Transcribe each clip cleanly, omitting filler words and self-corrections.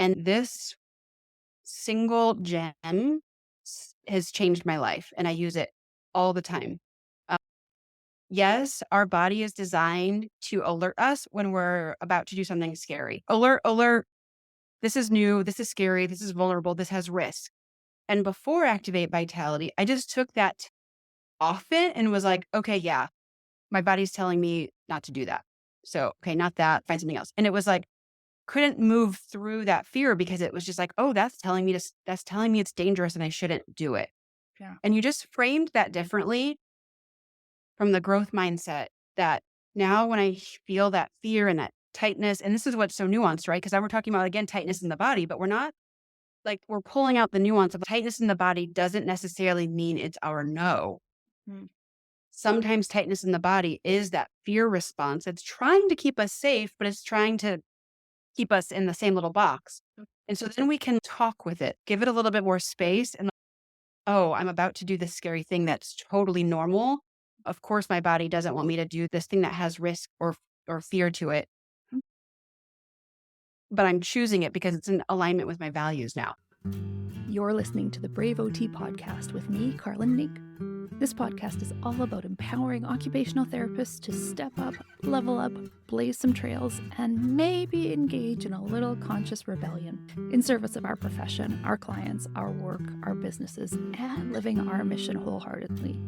And this single gem has changed my life, and I use it all the time. Uh, yes, our body is designed to alert us when we're about to do something scary. Alert, alert. This is new. This is scary. This is vulnerable. This has risk. And before Activate Vitality, I just took that off it and was like, okay, yeah, my body's telling me not to do that. So, okay, not that, find something else. And it was like, couldn't move through that fear because it was just like, oh, that's telling me it's dangerous and I shouldn't do it. Yeah. And you just framed that differently from the growth mindset that now when I feel that fear and that tightness, and this is what's so nuanced, right? Because we're talking about, again, tightness in the body, but we're not like, we're pulling out the nuance of tightness in the body doesn't necessarily mean it's our no. Mm. Sometimes tightness in the body is that fear response. It's trying to keep us safe, but it's trying to keep us in the same little box. And so then we can talk with it, give it a little bit more space. And oh, I'm about to do this scary thing that's totally normal. Of course, my body doesn't want me to do this thing that has risk or fear to it, but I'm choosing it because it's in alignment with my values now. You're listening to the Brave OT podcast with me, Carlin Neek. This podcast is all about empowering occupational therapists to step up, level up, blaze some trails, and maybe engage in a little conscious rebellion in service of our profession, our clients, our work, our businesses, and living our mission wholeheartedly.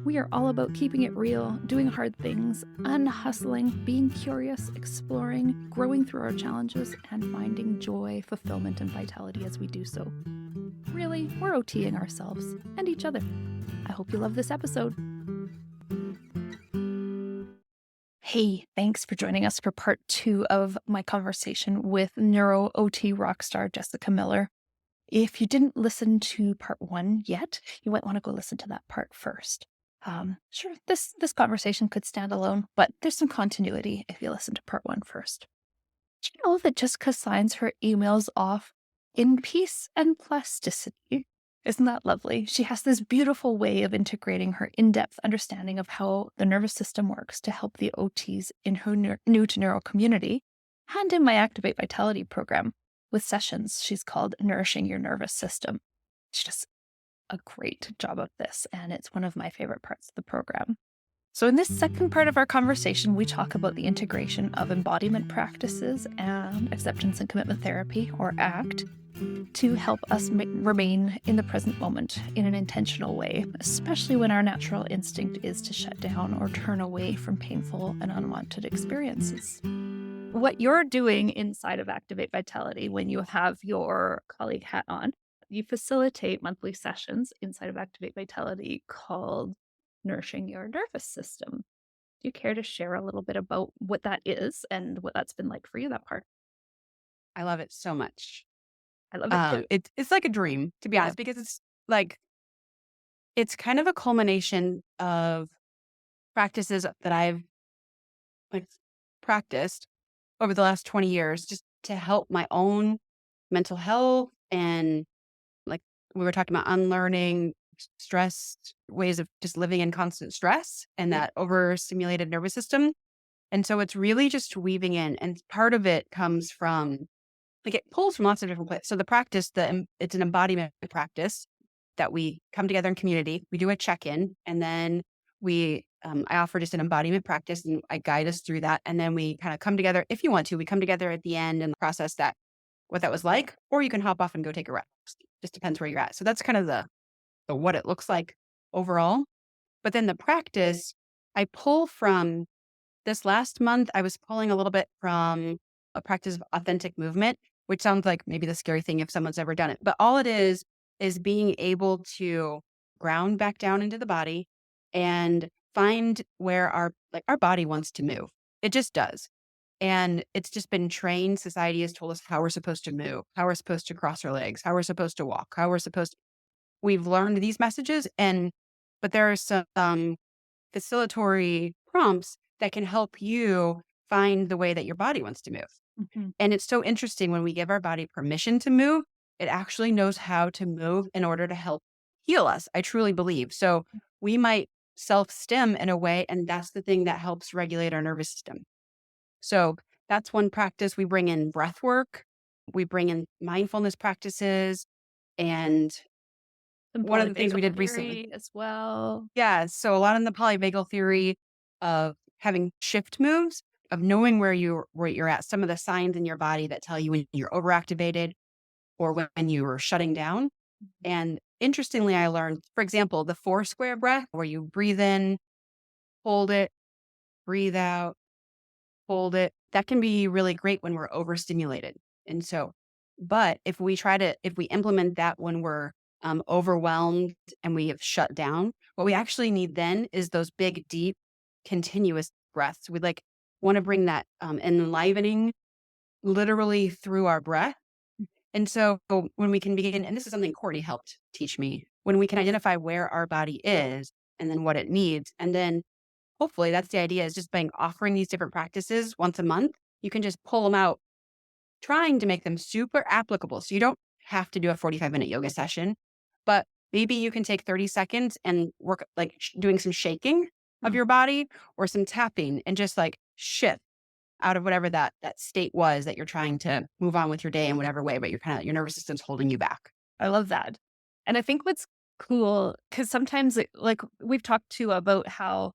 We are all about keeping it real, doing hard things, unhustling, being curious, exploring, growing through our challenges, and finding joy, fulfillment, and vitality as we do so. Really, we're OTing ourselves and each other. I hope you love this episode. Hey, thanks for joining us for part 2 of my conversation with neuro OT rockstar Jessica Miller. If you didn't listen to part 1 yet, you might want to go listen to that part first. Sure, this conversation could stand alone, but there's some continuity if you listen to part 1 first. Do you know that Jessica signs her emails off in peace and plasticity? Isn't that lovely? She has this beautiful way of integrating her in-depth understanding of how the nervous system works to help the OTs in her new to neuro community and in my Activate Vitality program with sessions she's called Nourishing Your Nervous System. She does a great job of this, and it's one of my favorite parts of the program. So in this second part of our conversation, we talk about the integration of embodiment practices and acceptance and commitment therapy, or ACT, to help us remain in the present moment in an intentional way, especially when our natural instinct is to shut down or turn away from painful and unwanted experiences. What you're doing inside of Activate Vitality when you have your colleague hat on, you facilitate monthly sessions inside of Activate Vitality called Nourishing Your Nervous System. Do you care to share a little bit about what that is and what that's been like for you, that part? I love it so much. I love it too. It's like a dream, to be Yeah. honest, because it's like, it's kind of a culmination of practices that I've like practiced over the last 20 years just to help my own mental health and like we were talking about unlearning stress, ways of just living in constant stress and Yeah. that overstimulated nervous system. And so it's really just weaving in. And part of it comes from like it pulls from lots of different places. So the practice, it's an embodiment practice that we come together in community. We do a check-in and then I offer just an embodiment practice and I guide us through that. And then we kind of come together. If you want to, we come together at the end and process what that was like, or you can hop off and go take a rest. Just depends where you're at. So that's kind of the what it looks like overall. But then the practice, I pull from this last month, I was pulling a little bit from a practice of authentic movement, which sounds like maybe the scary thing if someone's ever done it. But all it is being able to ground back down into the body and find where our body wants to move. It just does. And it's just been trained. Society has told us how we're supposed to move, how we're supposed to cross our legs, how we're supposed to walk, we've learned these messages but there are some facilitatory prompts that can help you find the way that your body wants to move. Mhm. And it's so interesting when we give our body permission to move, it actually knows how to move in order to help heal us. I truly believe. So we might self-stim in a way, and that's the thing that helps regulate our nervous system. So that's one practice. We bring in breath work. We bring in mindfulness practices. And Some one of the things polyvagal we did recently, theory as well. yeah, so a lot in the polyvagal theory of having shift moves, of knowing where you're at, some of the signs in your body that tell you when you're overactivated or when you are shutting down. And interestingly, I learned, for example, the 4 square breath, where you breathe in, hold it, breathe out, hold it. That can be really great when we're overstimulated. And so, but if we implement that when we're overwhelmed and we have shut down, what we actually need then is those big, deep, continuous breaths. We like want to bring that enlivening literally through our breath. And so when we can begin, and this is something Courtney helped teach me, when we can identify where our body is and then what it needs, and then hopefully that's the idea, is just by offering these different practices once a month, you can just pull them out, trying to make them super applicable. So you don't have to do a 45-minute yoga session, but maybe you can take 30 seconds and work like doing some shaking of Mm. your body or some tapping and just like shift out of whatever that state was that you're trying to move on with your day in whatever way, but your nervous system's holding you back. I love that. And I think what's cool, because sometimes like we've talked to about how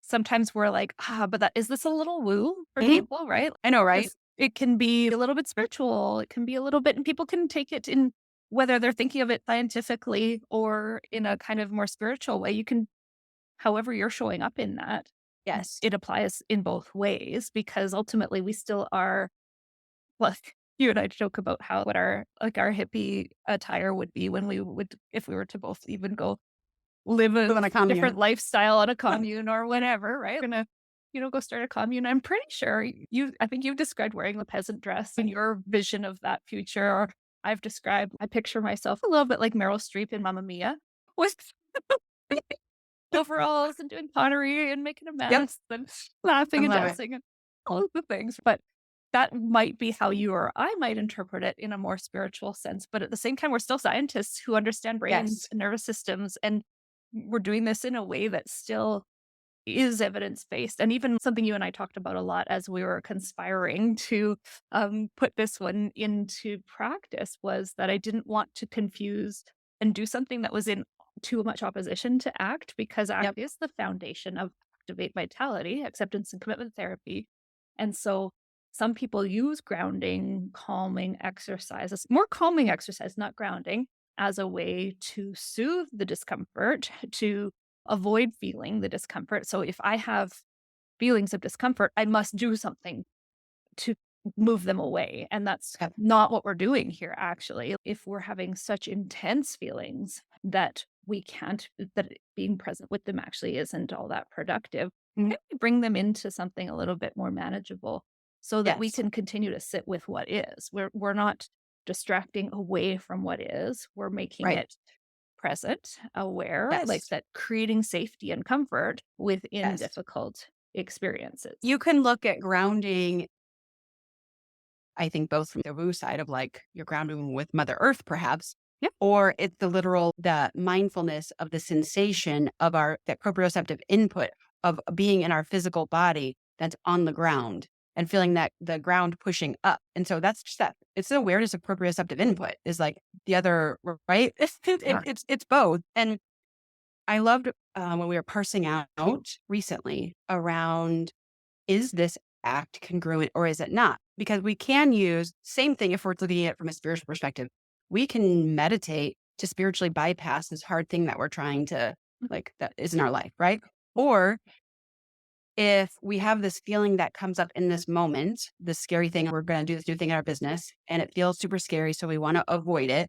sometimes we're like, but that is this a little woo for Mhm. people, right? I know, right? 'Cause it can be a little bit spiritual. It can be a little bit, and people can take it in whether they're thinking of it scientifically or in a kind of more spiritual way. You can, however you're showing up in that, Yes. it applies in both ways because ultimately we still are, well, you and I joke about how what our like our hippie attire would be when we would if we were to both even go live a Live on a different commune. lifestyle on a commune or whatever, right? Gonna, go start a commune. I'm pretty sure I think you've described wearing the peasant dress in your vision of that future. Or I picture myself a little bit like Meryl Streep in Mamma Mia with overalls and doing pottery and making a Yep. mess and I laughing and love it. dancing and all of the things. But that might be how you or I might interpret it in a more spiritual sense. But at the same time, we're still scientists who understand brains Yes. and nervous systems. And we're doing this in a way that still is evidence based. And even something you and I talked about a lot as we were conspiring to put this one into practice was that I didn't want to confuse and do something that was in too much opposition to ACT, because ACT Yep. is the foundation of Activate Vitality, acceptance and commitment therapy. And so some people use grounding, calming exercises, more calming exercise, not grounding, as a way to soothe the discomfort, to avoid feeling the discomfort. So if I have feelings of discomfort, I must do something to move them away. And that's Yep. not what we're doing here, actually. If we're having such intense feelings that we can't, that being present with them actually isn't all that productive, Mhm. maybe bring them into something a little bit more manageable so that we Yes. can continue to sit with what is. We're not distracting away from what is, we're making Right. it present, aware, like Yes. that, creating safety and comfort within Yes. difficult experiences. You can look at grounding, I think, both from the woo side of like you're grounding with Mother Earth, perhaps, Yep. or it's the mindfulness of the sensation of that proprioceptive input of being in our physical body that's on the ground and feeling that the ground pushing up. And so that's just that. It's the awareness of proprioceptive input is like the other, right? Yeah. It's both. And I loved when we were parsing out recently around, is this act congruent or is it not? Because we can use same thing if we're looking at it from a spiritual perspective. We can meditate to spiritually bypass this hard thing that we're trying to like that is in our life, right? Or if we have this feeling that comes up in this moment, this scary thing, we're going to do this new thing in our business and it feels super scary, so we want to avoid it.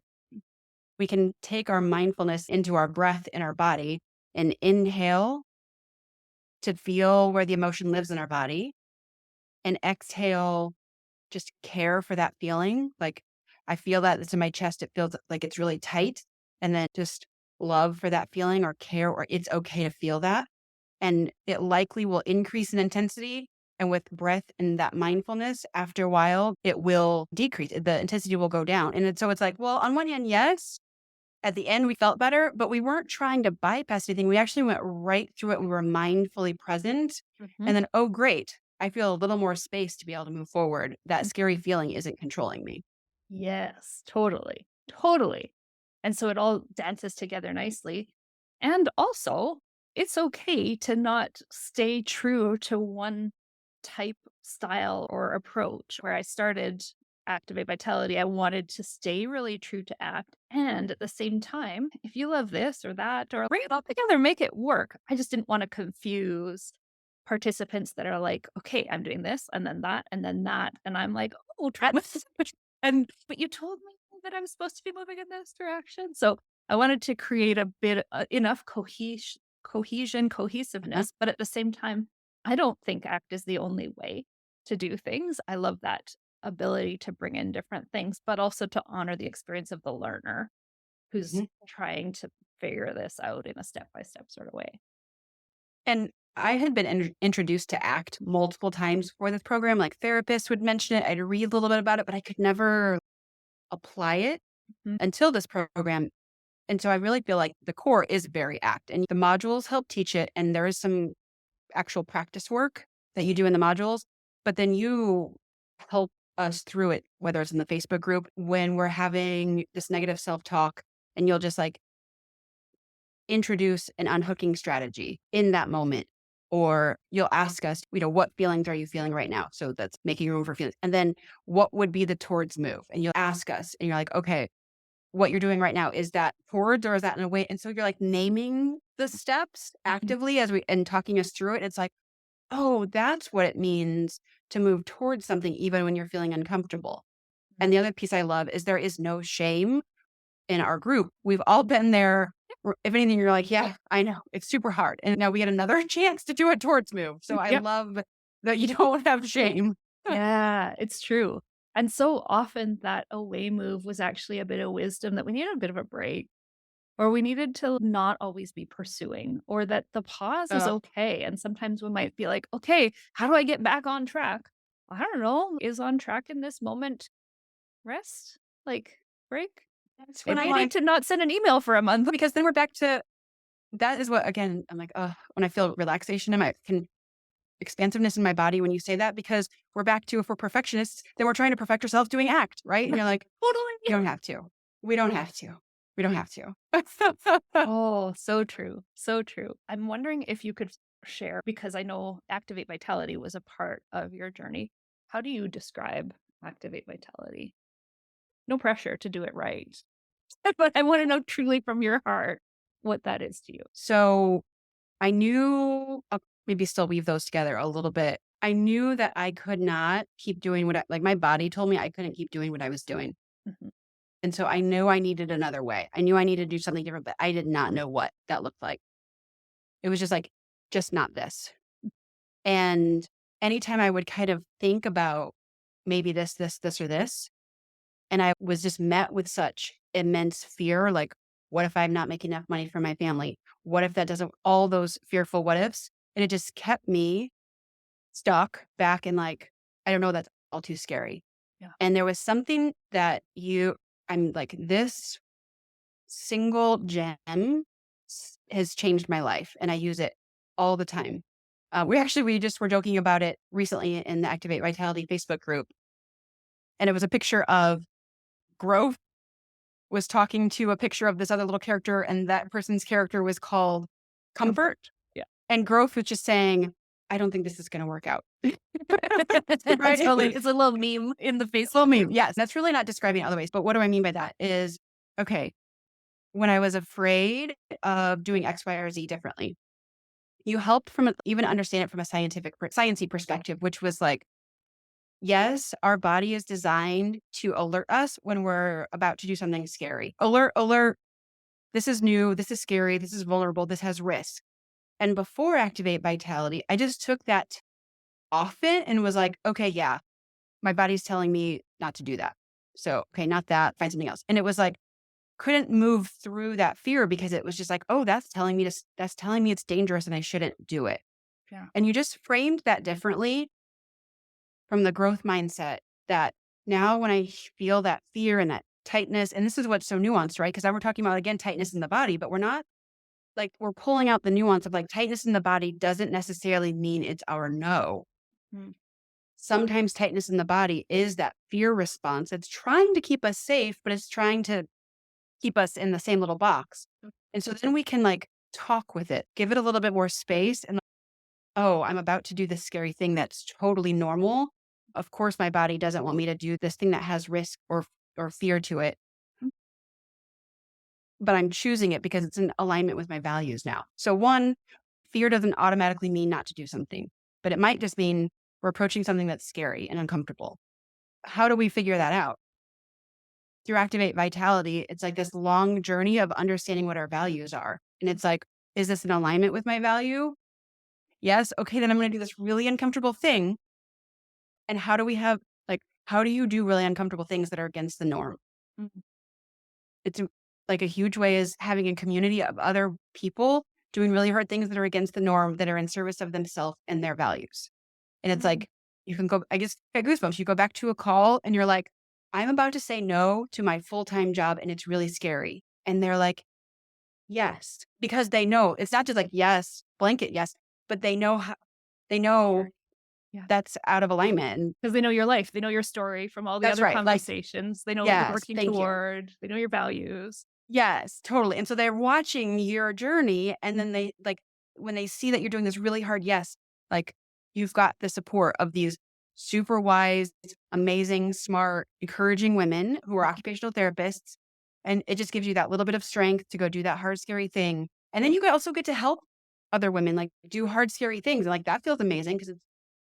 We can take our mindfulness into our breath in our body and inhale to feel where the emotion lives in our body and exhale, just care for that feeling. Like I feel that it's in my chest. It feels like it's really tight. And then just love for that feeling or care, or it's okay to feel that. And it likely will increase in intensity. And with breath and that mindfulness, after a while, it will decrease. The intensity will go down. So it's like, well, on one hand, yes, at the end, we felt better, but we weren't trying to bypass anything. We actually went right through it. We were mindfully present. Mhm. And then, oh, great. I feel a little more space to be able to move forward. That scary feeling isn't controlling me. Yes, totally, totally. And so it all dances together nicely. And also, it's okay to not stay true to one type, style, or approach. Where I started Activate Vitality, I wanted to stay really true to ACT. And at the same time, if you love this or that, or bring it all together, make it work. I just didn't want to confuse participants that are like, okay, I'm doing this and then that and then that. And I'm like, oh, and but you told me that I'm supposed to be moving in this direction. So I wanted to create a bit enough Mhm. cohesiveness, but at the same time, I don't think ACT is the only way to do things. I love that ability to bring in different things, but also to honor the experience of the learner who's Mhm. trying to figure this out in a step by step sort of way. And I had been introduced to ACT multiple times for this program. Like therapists would mention it. I'd read a little bit about it, but I could never apply it Mhm, until this program. And so I really feel like the core is very ACT, and the modules help teach it. And there is some actual practice work that you do in the modules, but then you help us through it, whether it's in the Facebook group when we're having this negative self talk, and you'll just like introduce an unhooking strategy in that moment. Or you'll ask us, what feelings are you feeling right now? So that's making room for feelings. And then what would be the towards move? And you'll ask us, and you're like, okay, what you're doing right now, is that towards or is that in a way? And so you're like naming the steps mhm, actively and talking us through it. It's like, oh, that's what it means to move towards something even when you're feeling uncomfortable. mhm. And the other piece I love is there is no shame in our group. We've all been there. If anything, you're like, yeah, I know it's super hard. And now we get another chance to do a towards move. So I Yep. love that you don't have shame. Yeah, it's true. And so often that away move was actually a bit of wisdom that we needed a bit of a break, or we needed to not always be pursuing, or that the pause is Uh, okay. And sometimes we might be like, okay, how do I get back on track? I don't know. Is on track in this moment rest? Like break? that's when Maybe I'm you need like, to not send an email for a month. because then we're back to that is what, again, I'm like, when I feel relaxation in my expansiveness in my body when you say that, because we're back to, if we're perfectionists, then we're trying to perfect ourselves doing ACT, right? And you're like, Totally. you don't have to. We don't have to. We don't have to. Oh, so true. So true. I'm wondering if you could share, because I know Activate Vitality was a part of your journey. How do you describe Activate Vitality? No pressure to do it right, but I want to know truly from your heart what that is to you. So I knew, I'll maybe still weave those together a little bit. I knew that I could not keep doing like my body told me I couldn't keep doing what I was doing. Mhm. And so I knew I needed another way. I knew I needed to do something different, but I did not know what that looked like. It was just like, just not this. And anytime I would kind of think about maybe this, or this, and I was just met with such immense fear, like, what if I'm not making enough money for my family? What if that doesn't, all those fearful what ifs? And it just kept me stuck back in like, I don't know, that's all too scary. Yeah. And there was something that I'm like, this single gem has changed my life, and I use it all the time. We just were joking about it recently in the Activate Vitality Facebook group, and it was a picture of growth was talking to a picture of this other little character, and that person's character was called Comfort, Comfort. Yeah. and growth was just saying, I don't think this is going to work out. It's Right? totally, it's a little meme in the Well, Facebook group. meme. Yes. That's really not describing it other ways. But what do I mean by that is, okay, when I was afraid of doing X, Y, or Z differently, you helped even understand it from a sciencey perspective, which was like, yes, our body is designed to alert us when we're about to do something scary. Alert, alert. This is new. This is scary. This is vulnerable. This has risk. And before Activate Vitality, I just took that off it and was like, okay, yeah, my body's telling me not to do that. So, okay, not that, find something else. And it was like, couldn't move through that fear because it was just like, oh, that's telling me it's dangerous and I shouldn't do it. Yeah. And you just framed that differently from the growth mindset, that now when I feel that fear and that tightness, and this is what's so nuanced, right? Because we're talking about, again, tightness in the body, but we're not like, we're pulling out the nuance of like tightness in the body doesn't necessarily mean it's our no. Mm. sometimes tightness in the body is that fear response. It's trying to keep us safe, but it's trying to keep us in the same little box. And so then we can like talk with it, give it a little bit more space and oh, I'm about to do this scary thing that's totally normal. Of course my body doesn't want me to do this thing that has risk or fear to it, but I'm choosing it because it's in alignment with my values now. So one, fear doesn't automatically mean not to do something, but it might just mean we're approaching something that's scary and uncomfortable. How do we figure that out? Through Activate Vitality, it's like this long journey of understanding what our values are. And it's like, is this in alignment with my value? Yes. Okay, then I'm going to do this really uncomfortable thing. And how do we have, like, how do you do really uncomfortable things that are against the norm? Mhm. It's like a huge way is having a community of other people doing really hard things that are against the norm, that are in service of themselves and their values. And it's Mhm. like, you can go, I guess, get goosebumps. You go back to a call and you're like, I'm about to say no to my full time job and it's really scary. And they're like, yes, because they know it's not just like, yes, blanket, yes, but they know how, they know Yeah. that's out of alignment. And 'Cause they know your life, they know your story from all the that's other right. Like, conversations, they know what you're yes, working thank you. toward, they know your values. Yes, totally. And so they're watching your journey and then they like when they see that you're doing this really hard yes, like you've got the support of these super wise, amazing, smart, encouraging women who are occupational therapists and it just gives you that little bit of strength to go do that hard scary thing. And then you can also get to help other women like do hard scary things and like that feels amazing because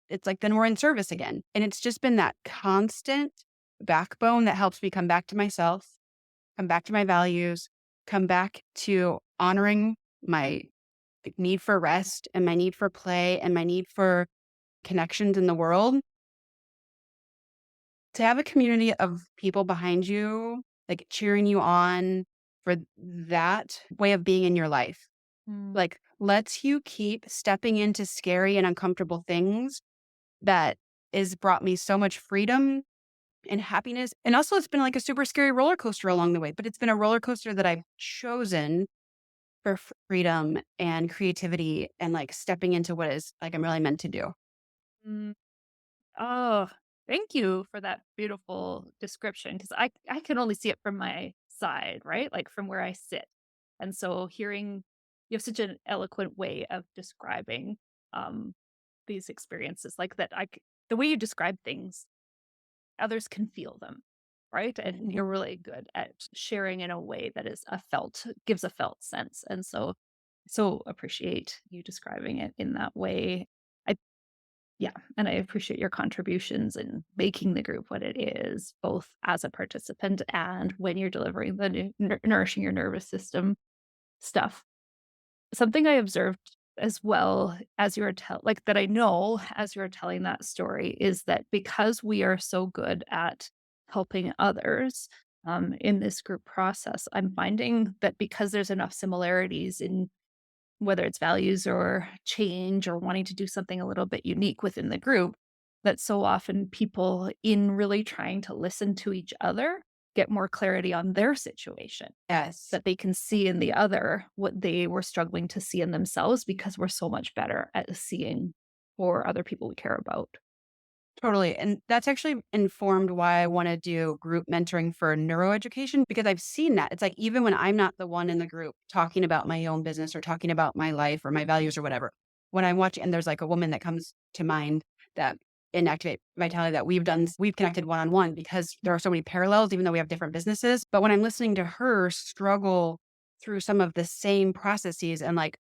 it's like then we're in service again. And it's just been that constant backbone that helps me come back to myself, come back to my values, come back to honoring my like, need for rest and my need for play and my need for connections in the world. To have a community of people behind you, like cheering you on for that way of being in your life, Mm. like lets you keep stepping into scary and uncomfortable things that is brought me so much freedom and happiness. And also, it's been like a super scary roller coaster along the way, but it's been a roller coaster that I've chosen for freedom and creativity and like stepping into what is like I'm really meant to do. Mm. Oh, thank you for that beautiful description. Because I can only see it from my side, right? Like, from where I sit. And so hearing you have such an eloquent way of describing, um, these experiences like that the way you describe things, others can feel them, right? And you're really good at sharing in a way that is a felt gives a felt sense. And so appreciate you describing it in that way. I Yeah, and I appreciate your contributions in making the group what it is, both as a participant and when you're delivering the nourishing your nervous system stuff. Something I observed as well as you were like that I know as you were telling that story is that because we are so good at helping others in this group process, I'm finding that because there's enough similarities in whether it's values or change or wanting to do something a little bit unique within the group, that so often people, in really trying to listen to each other, get more clarity on their situation, Yes. that they can see in the other what they were struggling to see in themselves because we're so much better at seeing for other people we care about. Totally. And that's actually informed why I want to do group mentoring for neuroeducation because I've seen that. It's like even when I'm not the one in the group talking about my own business or talking about my life or my values or whatever, when I'm watching, and there's like a woman that comes to mind that in Activate Vitality that we've connected one on one because there are so many parallels, even though we have different businesses. But when I'm listening to her struggle through some of the same processes and like,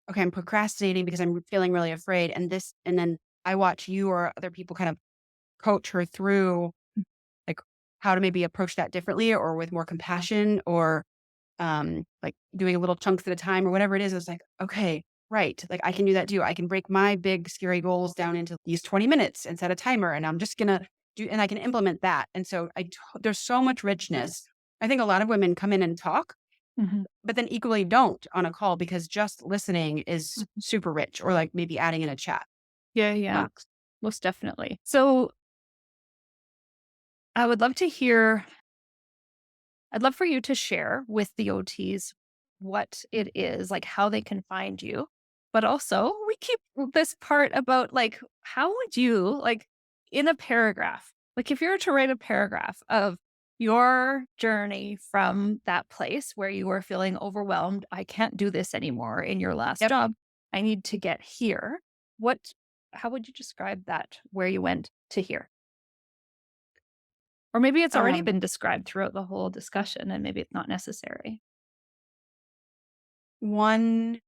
okay, I'm procrastinating because I'm feeling really afraid. And then I watch you or other people kind of coach her through like how to maybe approach that differently or with more compassion or like doing little chunks at a time or whatever it is. It's like, okay, right. Like I can do that too. I can break my big scary goals down into these 20 minutes and set a timer and I'm just going to do, and I can implement that. And so there's so much richness. I think a lot of women come in and talk, Mhm. but then equally don't on a call because just listening is Mhm. super rich or like maybe adding in a chat Yeah, yeah, box. most definitely. So I would love to hear I'd love for you to share with the OTs what it is, like how they can find you. But also, we keep this part about like, how would you like in a paragraph, like if you were to write a paragraph of your journey from that place where you were feeling overwhelmed, I can't do this anymore in your last Yep. job, I need to get here. What, how would you describe that where you went to here? Or maybe it's already Um, been described throughout the whole discussion and maybe it's not necessary. One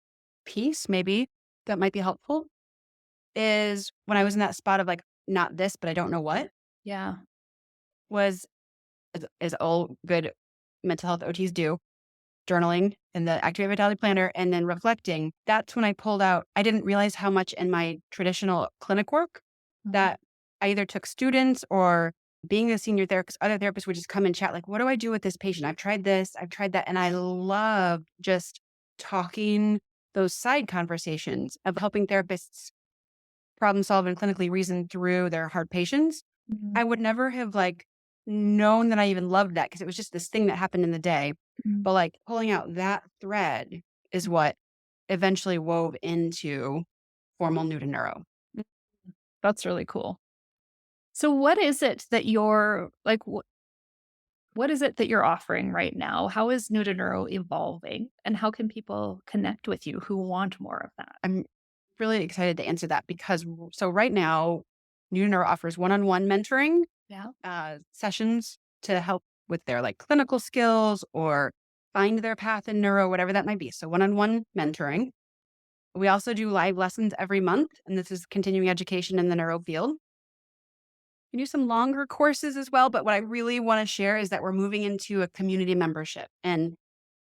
piece maybe that might be helpful is when I was in that spot of like, not this, but I don't know what, Yeah. was as all good mental health OTs do, journaling in the Activate Vitality Planner and then reflecting. That's when I pulled out, I didn't realize how much in my traditional clinic work Mhm. that I either took students or being a senior therapist, other therapists would just come and chat, like, what do I do with this patient? I've tried this, I've tried that. And I love just talking those side conversations of helping therapists problem solve and clinically reason through their hard patients. Mhm. I would never have like known that I even loved that because it was just this thing that happened in the day. Mhm. But like pulling out that thread is what eventually wove into formal new to neuro. Mm. That's really cool. So what is it that you're like what is it that you're offering right now? How is New to Neuro evolving and how can people connect with you who want more of that? I'm really excited to answer that because so right now, new to neuro offers one-on-one mentoring Yeah. sessions to help with their like clinical skills or find their path in neuro, whatever that might be. So one-on-one mentoring. We also do live lessons every month, and this is continuing education in the neuro field. We do some longer courses as well, but what I really want to share is that we're moving into a community membership. And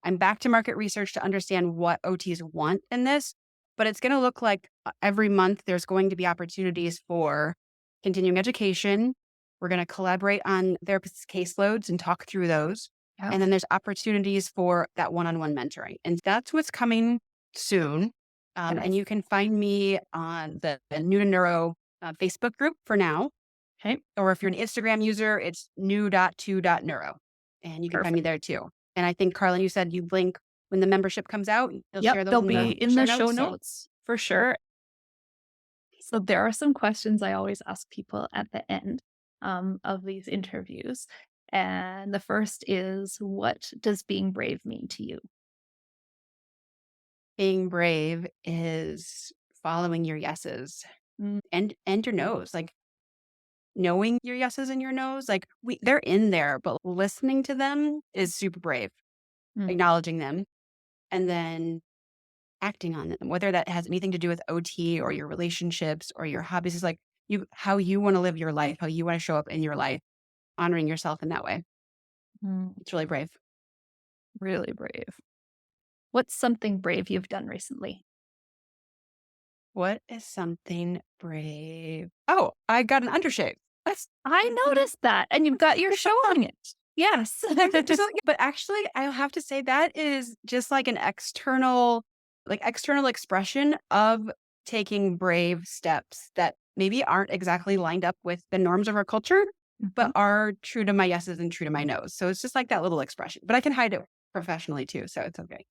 I'm back to market research to understand what OTs want in this, but it's going to look like every month there's going to be opportunities for continuing education. We're going to collaborate on therapists' caseloads and talk through those. Yeah. And then there's opportunities for that one on one mentoring. And that's what's coming soon. And Yes. you can find me on the New to Neuro Facebook group for now, Okay. or if you're an Instagram user, it's new.to.neuro. And you can find me Perfect. there too. And I think, Carlin, you said you'd link when the membership comes out. You'll Yep. share those They'll in be the in show the show notes. So notes for sure. So there are some questions I always ask people at the end of these interviews. And the first is, what does being brave mean to you? being brave is following your yeses Mm. and your no's. Like knowing your yeses and your no's. Like they're in there, but listening to them is super brave. Mm. Acknowledging them and then acting on them, whether that has anything to do with OT or your relationships or your hobbies, is like how you want to live your life, how you want to show up in your life, honoring yourself in that way. Mm. It's really brave. Really brave. What's something brave you've done recently? What is something brave? Oh, I got an undershave. That's I noticed that, and you've got your show on it. Yes. but actually, I'll have to say that is just like an external expression of taking brave steps that maybe aren't exactly lined up with the norms of our culture, Mhm. but are true to my yeses and true to my nos. So it's just like that little expression, but I can hide it professionally too. So it's okay.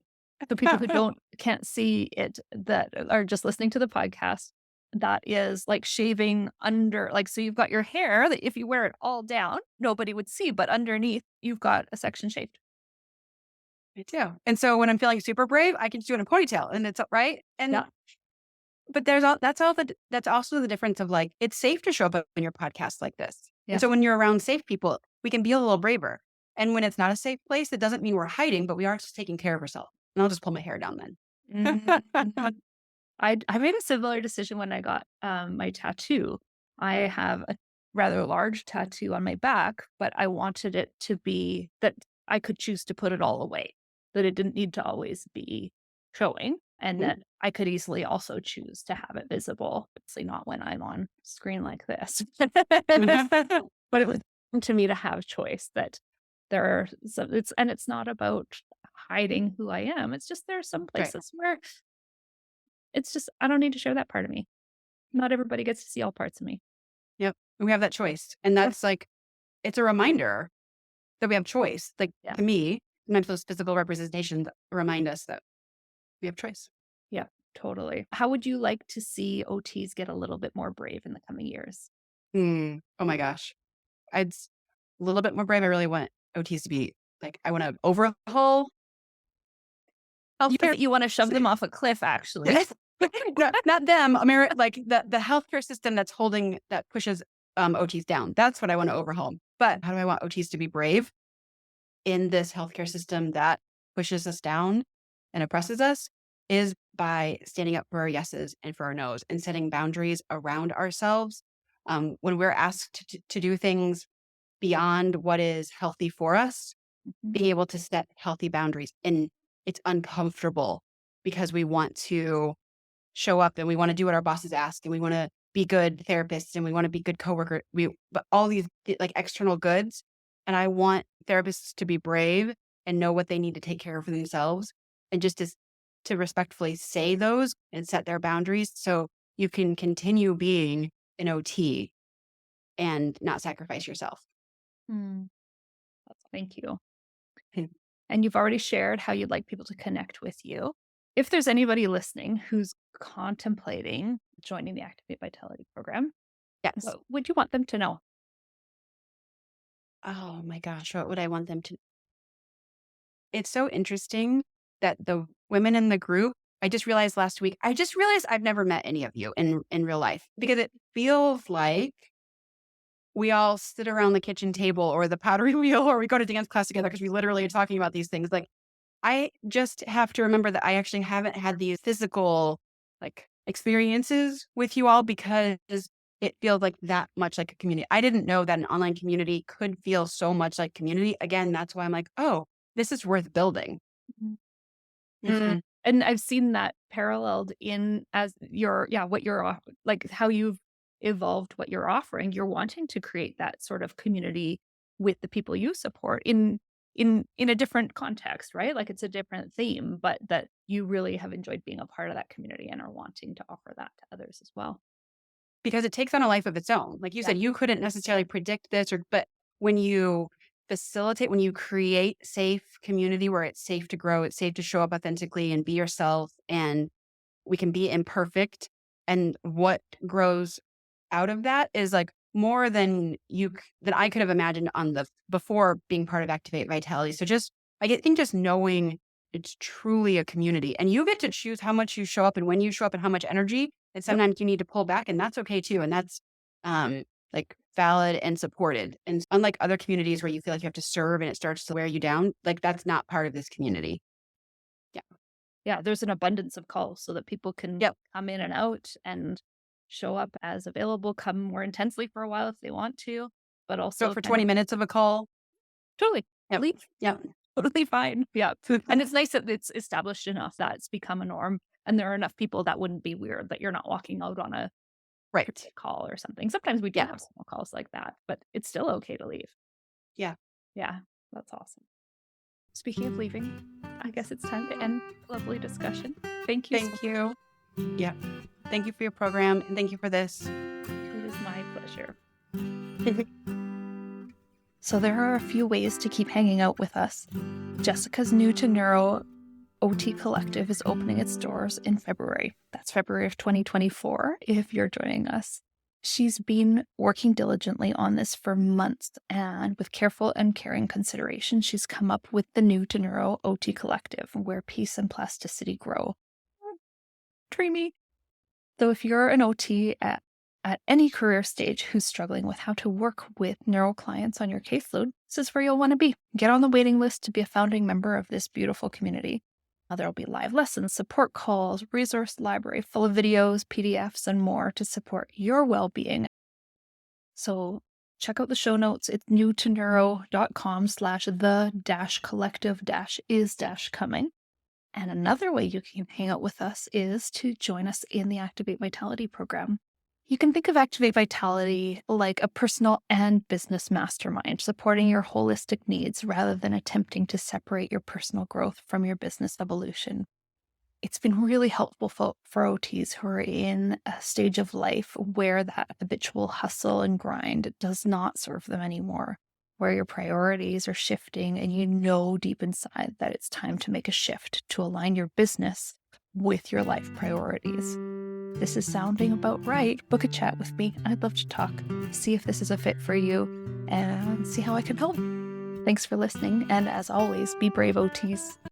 So people who can't see it that are just listening to the podcast, that is like shaving under like, so you've got your hair that if you wear it all down, nobody would see, but underneath you've got a section shaved. Me too. And so when I'm feeling super brave, I can just do it in a ponytail and it's right. And Yeah. but that's also the difference of like, it's safe to show up on your podcast like this. And so Yes. when you're around safe people, we can be a little braver. And when it's not a safe place, it doesn't mean we're hiding, but we are just taking care of ourselves. And I'll just pull my hair down then. Mhm. I made a similar decision when I got, my tattoo. I have a rather large tattoo on my back, but I wanted it to be that I could choose to put it all away, that it didn't need to always be showing, and Mhm. that I could easily also choose to have it visible, obviously not when I'm on screen like this. But it was important to me to have choice that there are some it's not about hiding who I am, it's just there are some Right. places where it's just I don't need to show that part of me. Not everybody gets to see all parts of me. Yep. We have that choice. And Yeah. that's like, it's a reminder that we have choice. Like Yeah. to me, sometimes those physical representations remind us that we have choice. Yeah, totally. How would you like to see OTs get a little bit more brave in the coming years? Oh my gosh. I'd s a little bit more brave. I really want OTs to be like, I wanna overhaul healthcare. You want to shove them off a cliff, actually. Yes. No, not them, like, the healthcare system that pushes, OTs down. That's what I wanna overhaul. But how do I want OTs to be brave in this healthcare system that pushes us down and oppresses us? Is by standing up for our yeses and for our nos and setting boundaries around ourselves. When we're asked to do things beyond what is healthy for us, Mhm. being able to set healthy boundaries. And it's uncomfortable because we want to show up and we want to do what our bosses ask and we want to be good therapists and we want to be good coworker. But all these like external goods. And I want therapists to be brave and know what they need to take care of for themselves and just to respectfully say those and set their boundaries so you can continue being an OT and not sacrifice yourself. Mm, thank you. Hmm. And you've already shared how you'd like people to connect with you. If there's anybody listening who's contemplating joining the Activate Vitality program, Yes. what would you want them to know? Oh my gosh, what would I want them to? It's so interesting that the women in the group, I just realized last week, I just realized I've never met any of you in real life because it feels like we all sit around the kitchen table or the pottery wheel or we go to dance class together because we literally are talking about these things. Like I just have to remember that I actually haven't had these physical like experiences with you all because it feels like that much like a community. I didn't know that an online community could feel so much like community. Again, that's why I'm like, oh, this is worth building. Mhm. And I've seen that paralleled in as your what you're like how you've evolved what you're offering. You're wanting to create that sort of community with the people you support in a different context, right? Like it's a different theme, but that you really have enjoyed being a part of that community and are wanting to offer that to others as well. Because it takes on a life of its own. Like you Yeah. said, you couldn't necessarily predict this but when you facilitate, when you create safe community where it's safe to grow, it's safe to show up authentically and be yourself and we can be imperfect. And what grows out of that is like more than than I could have imagined on the before being part of Activate Vitality. So just think just knowing it's truly a community and you get to choose how much you show up and when you show up and how much energy. And Yep. sometimes you need to pull back and that's okay too. And that's like valid and supported. And unlike other communities where you feel like you have to serve and it starts to wear you down, like that's not part of this community. Yeah. Yeah, there's an abundance of calls so that people can Yep. come in and out and show up as available, come more intensely for a while if they want to, but Show up also for kind of 20 minutes of a call. totally Yep. leave. Yep. Totally fine. Yeah. And it's nice that it's established enough that it's become a norm. And there are enough people that wouldn't be weird that you're not walking out on a Right. call or something. Sometimes we do Yeah. have small calls like that, but it's still okay to leave. Yeah. Yeah. That's awesome. Speaking of leaving, I guess it's time to end the lovely discussion. Thank you so Thank you. Yeah. Thank you for your program and thank you for this. It is my pleasure. So there are a few ways to keep hanging out with us. Jessica's New to Neuro OT Collective is opening its doors in February. That's February of 2024 if you're joining us. She's been working diligently on this for months, and with careful and caring consideration, she's come up with the New to Neuro OT Collective, where peace and plasticity grow. Dreamy. So if you're an OT at any career stage who's struggling with how to work with neuro clients on your caseload, this is where you'll want to be. Get on the waiting list to be a founding member of this beautiful community. There'll be live lessons, support calls, resource library full of videos, PDFs, and more to support your well-being. So check out the show notes. It's newtonneuro.com/the-collective-is-coming. And another way you can hang out with us is to join us in the Activate Vitality program. You can think of Activate Vitality like a personal and business mastermind, supporting your holistic needs rather than attempting to separate your personal growth from your business evolution. It's been really helpful for OTs who are in a stage of life where that habitual hustle and grind does not serve them anymore, where your priorities are shifting and you know deep inside that it's time to make a shift to align your business with your life priorities. this is sounding about right, book a chat with me. I'd love to talk, see if this is a fit for you, and see how I can help. Thanks for listening, and as always, be brave, OTs.